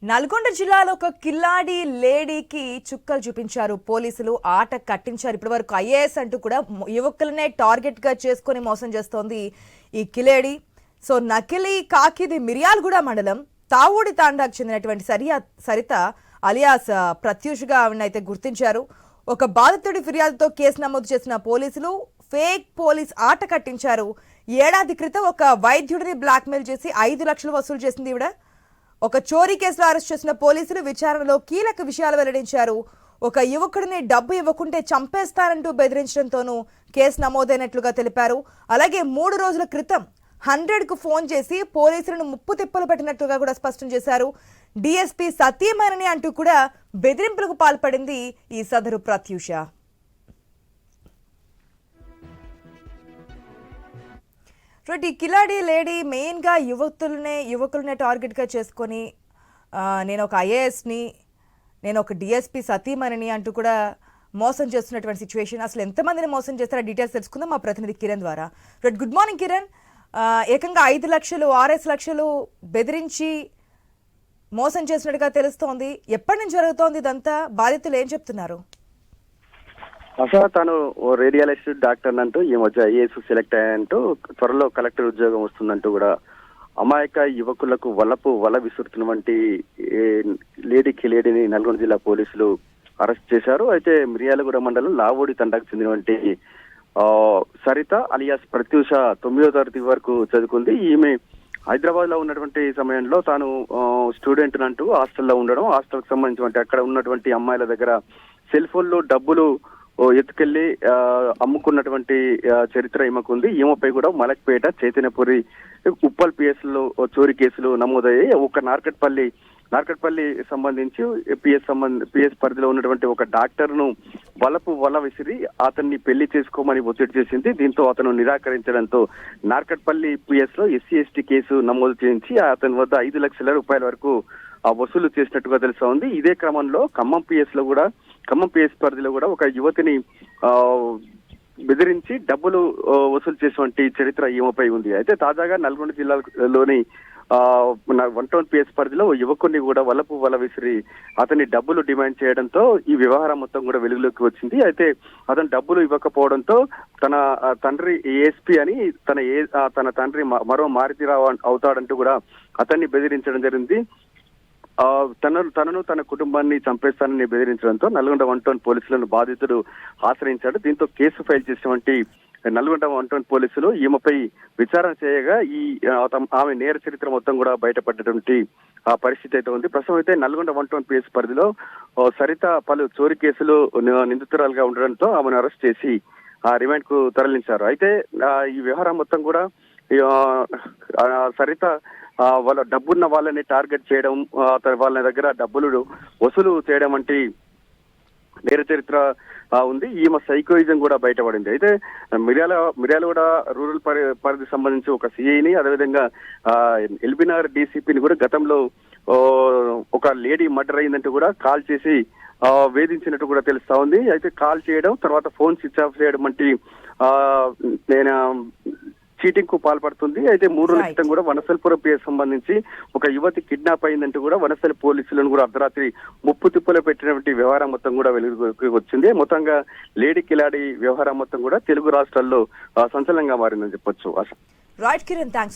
నల్గొండ జిల్లాలో ఒక కిల్లాడి లేడీకి చుక్కలు చూపించారు పోలీసులు. ఆట కట్టించారు. ఇప్పటివరకు ఐఏఎస్ అంటూ కూడా యువకులనే టార్గెట్ గా చేసుకుని మోసం చేస్తోంది ఈ కిలేడి. సో నకిలీ కాకిది మిర్యాలగూడ మండలం తావూడి తాండాకు చెందినటువంటి సరిత అలియాస్ ప్రత్యూషగా ఆవిడనైతే గుర్తించారు. ఒక బాధితుడి ఫిర్యాదుతో కేసు నమోదు చేసిన పోలీసులు ఫేక్ పోలీస్ ఆట కట్టించారు. ఏడాది క్రితం ఒక వైద్యుడిని బ్లాక్మెయిల్ చేసి 5 లక్షలు వసూలు చేసింది ఈవిడ. ఒక చోరీ కేసులో అరెస్ట్ చేసిన పోలీసులు విచారణలో కీలక విషయాలు వెల్లడించారు. ఒక యువకుడిని డబ్బు ఇవ్వకుంటే చంపేస్తారంటూ బెదిరించడంతోనూ కేసు నమోదైనట్లుగా తెలిపారు. అలాగే 3 రోజుల క్రితం 100కు ఫోన్ చేసి పోలీసులను ముప్పు తిప్పలు పెట్టినట్లుగా కూడా స్పష్టం చేశారు. డిఎస్పీ సతీమణి అంటూ కూడా బెదిరింపులకు పాల్పడింది ఈ సదరు ప్రత్యూష. ఈ కిలాడి లేడీ మెయిన్గా యువకులనే టార్గెట్గా చేసుకొని నేను ఒక ఐఏఎస్ని, నేను ఒక డిఎస్పీ సతీమణిని అంటూ కూడా మోసం చేస్తున్నటువంటి సిచ్యువేషన్. అసలు ఎంతమందిని మోసం చేస్తారో డీటెయిల్స్ తెలుసుకుందాం మా ప్రతినిధి కిరణ్ ద్వారా. Good morning Kiran. ఏకంగా 5 లక్షలు 6 లక్షలు బెదిరించి మోసం చేసినట్టుగా తెలుస్తోంది. ఎప్పటి నుంచి జరుగుతోంది ఇదంతా? బాధితులు ఏం చెప్తున్నారు? అసలు తను రేడియాలజిస్ట్ డాక్టర్ అంటూ ఈ మధ్య ఐఏఎస్ సెలెక్ట్ అయ్యంటూ త్వరలో కలెక్టర్ ఉద్యోగం వస్తుందంటూ కూడా అమాయక యువకులకు వల విసురుతున్నటువంటి లేడీని నల్గొండ జిల్లా పోలీసులు అరెస్ట్ చేశారు. అయితే మిర్యాలగూడ మండలం లావోడి తండాకు చెందినటువంటి సరిత అలియాస్ ప్రత్యూష 9వ తరగతి వరకు చదువుకుంది. ఈమె హైదరాబాద్ లో ఉన్నటువంటి సమయంలో తాను స్టూడెంట్ అంటూ హాస్టల్లో ఉండడం, హాస్టల్ కి సంబంధించినటువంటి అక్కడ ఉన్నటువంటి అమ్మాయిల దగ్గర సెల్ ఫోన్లు డబ్బులు ఎత్తుకెళ్లి అమ్ముకున్నటువంటి చరిత్ర ఈమెకుంది. ఈమెపై కూడా మలక్పేట, చైతన్యపురి, ఉప్పల్ పిఎస్ లో చోరీ కేసులు నమోదయ్యాయి. ఒక నార్కట్పల్లి సంబంధించి పిఎస్ పరిధిలో ఉన్నటువంటి ఒక డాక్టర్ ను వల విసిరి అతన్ని పెళ్లి చేసుకోమని ఒత్తిడి చేసింది. దీంతో అతను నిరాకరించడంతో నార్కట్పల్లి పిఎస్ లో ఎస్సీ ఎస్టీ కేసు నమోదు చేయించి అతని వద్ద 5 లక్షల రూపాయల వరకు వసూలు చేసినట్టుగా తెలుస్తా ఉంది. ఇదే క్రమంలో ఖమ్మం పిఎస్ పరిధిలో కూడా ఒక యువతిని బెదిరించి డబ్బులు వసూలు చేసినటువంటి చరిత్ర ఈమెపై ఉంది. అయితే తాజాగా నల్గొండ జిల్లాలోని 1 టౌన్ పిఎస్ పరిధిలో యువకుడిని కూడా వల విసిరి అతని డబ్బులు డిమాండ్ చేయడంతో ఈ వ్యవహారం మొత్తం కూడా వెలుగులోకి వచ్చింది. అయితే అతను డబ్బులు ఇవ్వకపోవడంతో తన తండ్రి ఏఎస్పీ అని తన తండ్రి మరో మారుతిరావు అవుతాడంటూ కూడా అతన్ని బెదిరించడం జరిగింది. తనను తన కుటుంబాన్ని చంపేస్తానని బెదిరించడంతో నల్గొండ 1 టౌన్ పోలీసులను బాధితుడు ఆశ్రయించాడు. దీంతో కేసు ఫైల్ చేసినటువంటి నల్గొండ 1 టౌన్ పోలీసులు ఈమెపై విచారణ చేయగా ఆమె నేర చరిత్ర మొత్తం కూడా బయటపడ్డటువంటి పరిస్థితి అయితే ఉంది. ప్రస్తుతం అయితే నల్గొండ 1 టౌన్ పిఎస్ పరిధిలో సరిత పలు చోరీ కేసులు నిందితురాలుగా ఉండడంతో ఆమెను అరెస్ట్ చేసి రిమాండ్ కు తరలించారు. అయితే ఈ వ్యవహారం మొత్తం కూడా సరిత వాళ్ళ డబ్బున్న వాళ్ళని టార్గెట్ చేయడం, వాళ్ళ దగ్గర డబ్బులు వసూలు చేయడం వంటి నేర చరిత్ర ఉంది. ఈమె సైకోయిజం కూడా బయటపడింది. అయితే మిర్యాలగూడ రూరల్ పరిధి సంబంధించి ఒక సిఐని, అదేవిధంగా ఎల్బీనగర్ డీసీపీని కూడా గతంలో ఒక లేడీ మర్డర్ అయిందంటూ కూడా కాల్ చేసి వేధించినట్టు కూడా తెలుస్తా ఉంది. అయితే కాల్ చేయడం, తర్వాత ఫోన్ స్విచ్ ఆఫ్ చేయడం వంటి నేను చీటింగ్ కు పాల్పడుతుంది. అయితే 3 రోజుల క్రితం కూడా వనస్థలిపురం పిఎస్ సంబంధించి ఒక యువతి కిడ్నాప్ అయిందంటూ కూడా వనస్థలి పోలీసులను కూడా అర్ధరాత్రి ముప్పు తిప్పులో పెట్టినటువంటి వ్యవహారం మొత్తం కూడా వెలుగులోకి వచ్చింది. మొత్తంగా లేడీ కిలాడి వ్యవహారం మొత్తం కూడా తెలుగు రాష్ట్రాల్లో సంచలనంగా మారిందని చెప్పొచ్చు. Right Kiran, thanks.